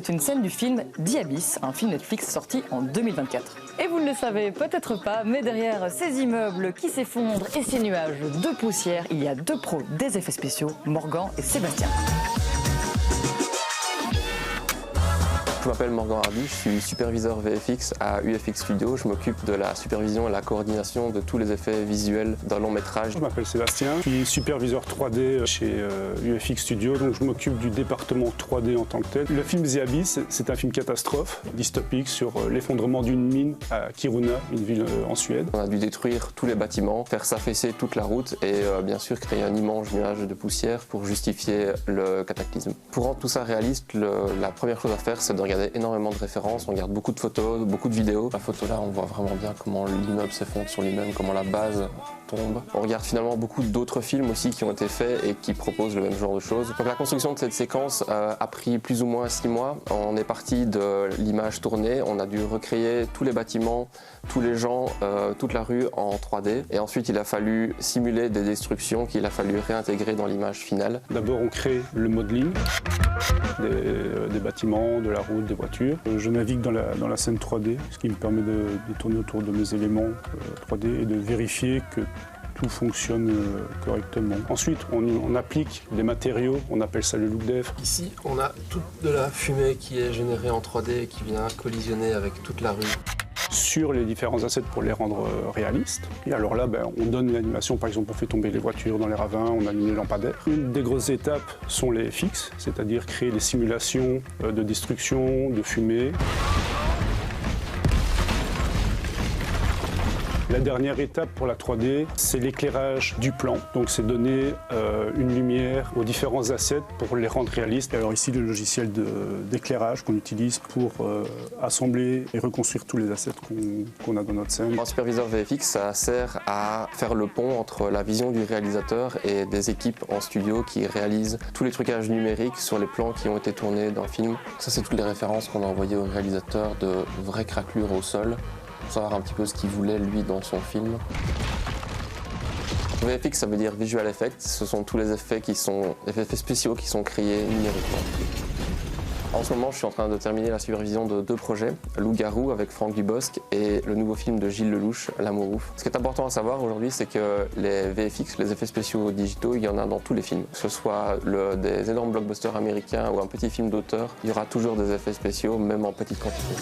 c'est une scène du film The Abyss, un film Netflix sorti en 2024. Et vous ne le savez peut-être pas, mais derrière ces immeubles qui s'effondrent et ces nuages de poussière, il y a deux pros des effets spéciaux, Morgan et Sébastien. Je m'appelle Morgan Hardy, je suis superviseur VFX à UFX Studio. Je m'occupe de la supervision et la coordination de tous les effets visuels d'un long métrage. Je m'appelle Sébastien, je suis superviseur 3D chez UFX Studio, donc je m'occupe du département 3D en tant que tel. Le film The Abyss, c'est un film catastrophe, dystopique, sur l'effondrement d'une mine à Kiruna, une ville en Suède. On a dû détruire tous les bâtiments, faire s'affaisser toute la route et bien sûr créer un immense nuage de poussière pour justifier le cataclysme. Pour rendre tout ça réaliste, la première chose à faire, c'est de regarder énormément de références, on regarde beaucoup de photos, beaucoup de vidéos. La photo là, on voit vraiment bien comment l'immeuble s'effondre sur lui-même, comment la base tombe. On regarde finalement beaucoup d'autres films aussi qui ont été faits et qui proposent le même genre de choses. Donc la construction de cette séquence a pris plus ou moins 6 mois. On est parti de l'image tournée, on a dû recréer tous les bâtiments, tous les gens, toute la rue en 3D. Et ensuite, il a fallu simuler des destructions qu'il a fallu réintégrer dans l'image finale. D'abord, on crée le modeling des bâtiments, de la route, des voitures. Je navigue dans la scène 3D, ce qui me permet de tourner autour de mes éléments 3D et de vérifier que tout fonctionne correctement. Ensuite, on applique des matériaux, on appelle ça le look dev. Ici, on a toute de la fumée qui est générée en 3D et qui vient collisionner avec toute la rue. Sur les différents assets pour les rendre réalistes. Et alors là, on donne une animation, par exemple, on fait tomber les voitures dans les ravins, on anime les lampadaires. Une des grosses étapes sont les fixes, c'est-à-dire créer des simulations de destruction, de fumée. La dernière étape pour la 3D, c'est l'éclairage du plan. Donc c'est donner une lumière aux différents assets pour les rendre réalistes. Et alors ici, le logiciel d'éclairage qu'on utilise pour assembler et reconstruire tous les assets qu'on a dans notre scène. Un superviseur VFX, ça sert à faire le pont entre la vision du réalisateur et des équipes en studio qui réalisent tous les trucages numériques sur les plans qui ont été tournés dans le film. Ça, c'est toutes les références qu'on a envoyées au réalisateur de vraies craquelures au sol, pour savoir un petit peu ce qu'il voulait lui dans son film. VFX, ça veut dire Visual Effects, ce sont tous les effets spéciaux qui sont créés numériquement. En ce moment, je suis en train de terminer la supervision de 2 projets, Loup-garou avec Franck Dubosc et le nouveau film de Gilles Lelouch, L'amour ouf. Ce qui est important à savoir aujourd'hui, c'est que les VFX, les effets spéciaux digitaux, il y en a dans tous les films. Que ce soit des énormes blockbusters américains ou un petit film d'auteur, il y aura toujours des effets spéciaux, même en petite quantité.